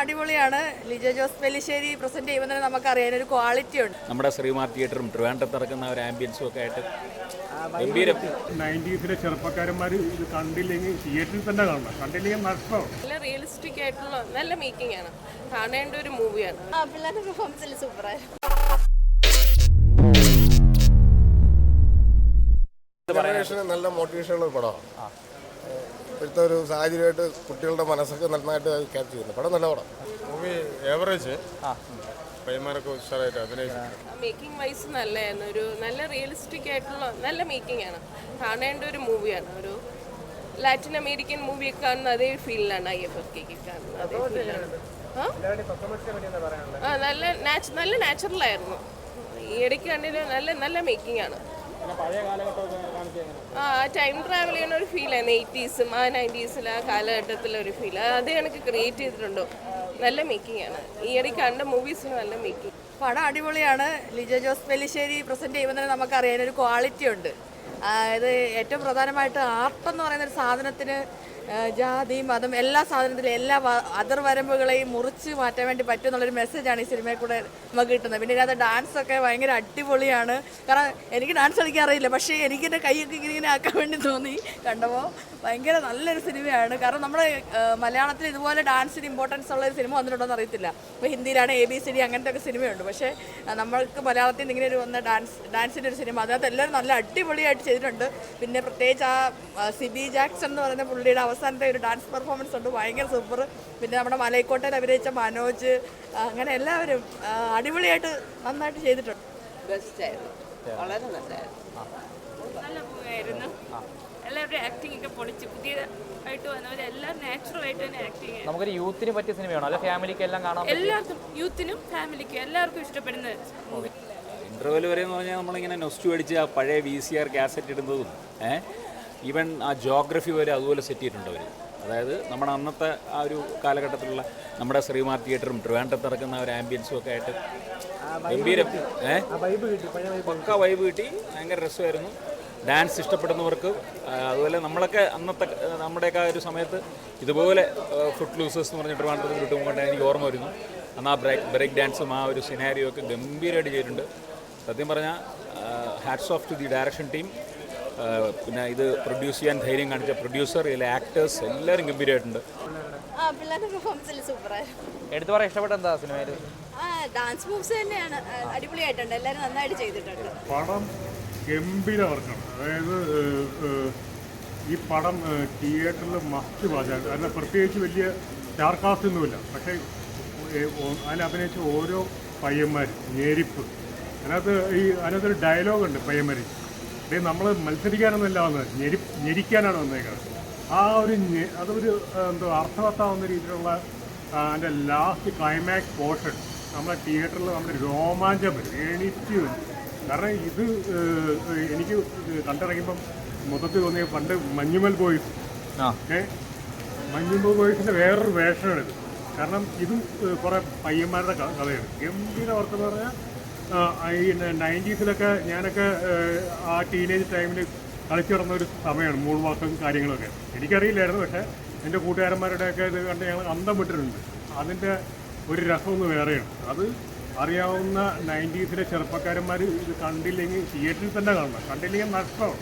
അടിപൊളിയാണ്. ലിജോ ജോസ് പെല്ലിശ്ശേരി പ്രസന്റ് ചെയ്യുമ്പോൾ നമുക്കറിയാൻ ഒരു ക്വാളിറ്റി ഉണ്ട്. നമ്മുടെ ശ്രീമാർ തിയേറ്ററും ട്രിവാൻഡ്രത്ത് നടക്കുന്ന ഒരു ആംബിയൻസും ഒക്കെ ആയിട്ട് ഗംഭീരം. 90s ചെറുപ്പക്കാരന്മാർ ഇത് കണ്ടില്ലെങ്കിൽ തിയേറ്ററിൽ തന്നെ കാണണം, കണ്ടില്ലെങ്കിൽ നഷ്ടമാണ്. നല്ല റിയലിസ്റ്റിക് ആയിട്ടുള്ള നല്ല മേക്കിംഗ് ആണ്, കാണേണ്ട ഒരു മൂവിയാണ്. പിള്ളേരുടെ പെർഫോമൻസിൽ സൂപ്പറായിരുന്നു. നല്ല മോട്ടിവേഷനുള്ള ഒരു പടമാണ്. ഇപ്പോഴത്തെ ഒരു സാഹചര്യമായിട്ട് കുട്ടികളുടെ മനസ്സൊക്കെ നന്നായിട്ട് ക്യാപ്ചർ ചെയ്യുന്നു. പടം നല്ല പടം. മൂവി ഏവറേജ്, പയ്യന്മാരൊക്കെ ഉഷാറായിട്ട് അഭിനയിച്ചു. മേക്കിംഗ് വൈസ് നല്ലതായിരുന്നു. ഒരു നല്ല റിയലിസ്റ്റിക് ആയിട്ടുള്ള നല്ല മേക്കിംഗ് ആണ്, കാണേണ്ട ഒരു മൂവിയാണ്. ഒരു ലാറ്റിൻ അമേരിക്കൻ മൂവിയൊക്കെ കാണുന്ന അതേ ഫീലിലാണ് IFFK കാണുന്നത്. അതേ ഫീലാണ്. നല്ല നാച്ചുറലായിരുന്നു. ഈ ഇടയ്ക്ക് കണ്ടിട്ട് നല്ല മേക്കിംഗ് ആണ്. ടൈം ട്രാവൽ ചെയ്യുന്ന ഒരു ഫീലായിരുന്നു. 80s 90s ആ കാലഘട്ടത്തിലൊരു ഫീൽ അത് എനിക്ക് ക്രിയേറ്റ് ചെയ്തിട്ടുണ്ടോ. നല്ല മേക്കിംഗ് ആണ്. ഈ ഇടയ്ക്ക് കണ്ട മൂവീസിന് നല്ല മേക്കിംഗ്. പടം അടിപൊളിയാണ്. ലിജോ ജോസ് പെല്ലിശ്ശേരി പ്രസന്റ് ചെയ്യുമ്പോൾ നമുക്കറിയാൻ ഒരു ക്വാളിറ്റി ഉണ്ട്. ഇത് ഏറ്റവും പ്രധാനമായിട്ട് ആർട്ടെന്ന് പറയുന്ന ഒരു സാധനത്തിന് ജാതി മതം എല്ലാ സാധനത്തിലും എല്ലാ അതിർവരമ്പുകളെയും മുറിച്ച് മാറ്റാൻ വേണ്ടി പറ്റും എന്നുള്ളൊരു മെസ്സേജാണ് ഈ സിനിമയിൽ കൂടെ നമുക്ക് കിട്ടുന്നത്. പിന്നെ ഇതിനകത്ത് ഡാൻസൊക്കെ ഭയങ്കര അടിപൊളിയാണ്. കാരണം എനിക്ക് ഡാൻസ് കളിക്കാൻ അറിയില്ല, പക്ഷേ എനിക്കെൻ്റെ കൈയൊക്കെ ഇങ്ങനെ ആക്കാൻ വേണ്ടി തോന്നി കണ്ടപ്പോൾ. ഭയങ്കര നല്ലൊരു സിനിമയാണ്. കാരണം നമ്മുടെ മലയാളത്തിൽ ഇതുപോലെ ഡാൻസിന് ഇമ്പോർട്ടൻസ് ഉള്ളൊരു സിനിമ വന്നിട്ടുണ്ടോയെന്ന് അറിയത്തില്ല. ഇപ്പോൾ ഹിന്ദിയിലാണ് ABCD അങ്ങനത്തെ ഒക്കെ സിനിമയുണ്ട്, പക്ഷേ നമ്മൾക്ക് മലയാളത്തിൽ നിന്ന് ഇങ്ങനെ ഒരു വന്ന ഡാൻസിൻ്റെ ഒരു സിനിമ അതിനകത്ത് എല്ലാവരും നല്ല അടിപൊളിയായിട്ട് ചെയ്തിട്ടുണ്ട്. പിന്നെ പ്രത്യേകിച്ച് ആ സിബി ജാക്സൺ എന്ന് പറയുന്ന പുള്ളിയുടെ അവസാനത്തെ ഒരു ഡാൻസ് പെർഫോമൻസ് ഉണ്ട്, ഭയങ്കര സൂപ്പർ. പിന്നെ നമ്മുടെ മലൈക്കോട്ടയിൽ അഭിനയിച്ച മനോജ്, അങ്ങനെ എല്ലാവരും അടിപൊളിയായിട്ട് നന്നായിട്ട് ചെയ്തിട്ടുണ്ട്. ബെസ്റ്റായിരുന്നു, വളരെ നല്ലതായിരുന്നു. നല്ല മൂവിയായിരുന്നു. എല്ലാവരുടെയും ആക്ടിംഗ് ഒക്കെ പൊളിച്ച് പുതിയതായിട്ട് വന്നവരെല്ലാം നാച്ചുറൽ ആയിട്ട് തന്നെ ആക്ടിങ്. നമുക്കൊരു യൂത്തിന് പറ്റിയ സിനിമയാണോ അല്ല ഫാമിലിക്ക് എല്ലാം കാണാം? എല്ലാവർക്കും, യൂത്തിനും ഫാമിലിക്കും എല്ലാവർക്കും ഇഷ്ടപ്പെടുന്ന മൂവി. ഇൻ്റർവെൽ വരെ എന്ന് പറഞ്ഞാൽ നമ്മളിങ്ങനെ നൊസ്റ്റു അടിച്ച് ആ പഴയ VCR കാസറ്റ് ഇടുന്നതും ഈവൻ ആ ജോഗ്രഫി വരെ അതുപോലെ സെറ്റ് ചെയ്തിട്ടുണ്ട് അവർ. അതായത് നമ്മുടെ അന്നത്തെ ആ ഒരു കാലഘട്ടത്തിലുള്ള നമ്മുടെ ശ്രീമാർ തിയേറ്ററും ട്രിവാൻഡ്രത്ത് നടക്കുന്ന ഒരു ആംബിയൻസും ഒക്കെ ആയിട്ട് ഗംഭീരം. പക്ക വൈബ് കിട്ടി, ഭയങ്കര രസമായിരുന്നു. ഡാൻസ് ഇഷ്ടപ്പെടുന്നവർക്ക് അതുപോലെ നമ്മളൊക്കെ അന്നത്തെ നമ്മുടെയൊക്കെ ഒരു സമയത്ത് ഇതുപോലെ ഫുഡ് ലൂസേഴ്സ് എന്ന് പറഞ്ഞ ട്രിവാൻഡ്രത്ത് കിട്ടുമ്പോൾ എനിക്ക് ഓർമ്മ വരുന്നു. അന്ന് ആ ബ്രേക്ക് ഡാൻസും ആ ഒരു സിനാരിയോ ഒക്കെ ഗംഭീരമായിട്ട് ചെയ്തിട്ടുണ്ട്. സത്യം പറഞ്ഞാൽ hats of two the direction team. പിന്നെ ഇത് പ്രൊഡ്യൂസ് ചെയ്യാൻ ധൈര്യം കാണിച്ച പ്രൊഡ്യൂസർ, ഇതിലെ ആക്ടേഴ്സ് എല്ലാവരും ഗംഭീരമായിട്ടുണ്ട്. പിള്ളേരുടെ പെർഫോമൻസിൽ സൂപ്പറായിരുന്നു. എടുത്തു പറയാൻ ഇഷ്ടപ്പെട്ട എന്താ സിനിമയിൽ? ഡാൻസ് മൂവ്സ് തന്നെയാണ്, അടിപൊളിയായിട്ടുണ്ട്. എല്ലാവരും നന്നായിട്ട് ചെയ്തിട്ടുണ്ട്. പടം ഗംഭീര വർക്കാണ്. അതായത് ഈ പടം തിയേറ്ററിൽ മസ്റ്റ് വാച്ചാണ്. കാരണം പ്രത്യേകിച്ച് വലിയ സ്റ്റാർ കാസ്റ്റ് ഒന്നുമില്ല, പക്ഷേ അതിൽ അഭിനയിച്ച ഓരോ പയ്യന്മാർ ഞെരിപ്പ്. അതിനകത്തൊരു ഡയലോഗുണ്ട് പയ്യന്മാർ, നമ്മൾ മത്സരിക്കാനൊന്നുമല്ല വന്നത്, ഞെരിക്കാനാണ് വന്നേക്കുന്നത്. ആ ഒരു അതൊരു എന്തോ അർത്ഥവത്താവുന്ന രീതിയിലുള്ള അതിൻ്റെ ലാസ്റ്റ് ക്ലൈമാക്സ് പോർഷൻ നമ്മളെ തിയേറ്ററിൽ നമ്മുടെ രോമാഞ്ചം വരും, എണീറ്റ് വരും. കാരണം ഇത് എനിക്ക് കണ്ടിറങ്ങുമ്പം മൊത്തത്തിൽ തോന്നിയ പണ്ട് മഞ്ഞുമൽ ബോയ്സ് മഞ്ഞുമൽ ബോയ്സിൻ്റെ വേറൊരു വേഷമാണിത്. കാരണം ഇതും കുറേ പയ്യന്മാരുടെ കഥയാണ്. ഗംഭീര വർക്കെന്ന് പറഞ്ഞാൽ ഈ 90s ഞാനൊക്കെ ആ ടീനേജ് ടൈമിൽ കളിച്ചു നടന്ന ഒരു സമയമാണ്. മൂൺ വാക്കും കാര്യങ്ങളൊക്കെ എനിക്കറിയില്ലായിരുന്നു, പക്ഷേ എൻ്റെ കൂട്ടുകാരന്മാരുടെയൊക്കെ ഇത് കണ്ട് ഞങ്ങൾ അന്തം വിട്ടിട്ടുണ്ട്. അതിൻ്റെ ഒരു രസമൊന്ന് വേറെയാണ്. അത് അറിയാവുന്ന 90s ചെറുപ്പക്കാരന്മാർ ഇത് കണ്ടില്ലെങ്കിൽ തിയേറ്ററിൽ തന്നെ കാണണം, കണ്ടില്ലെങ്കിൽ നഷ്ടമാണ്.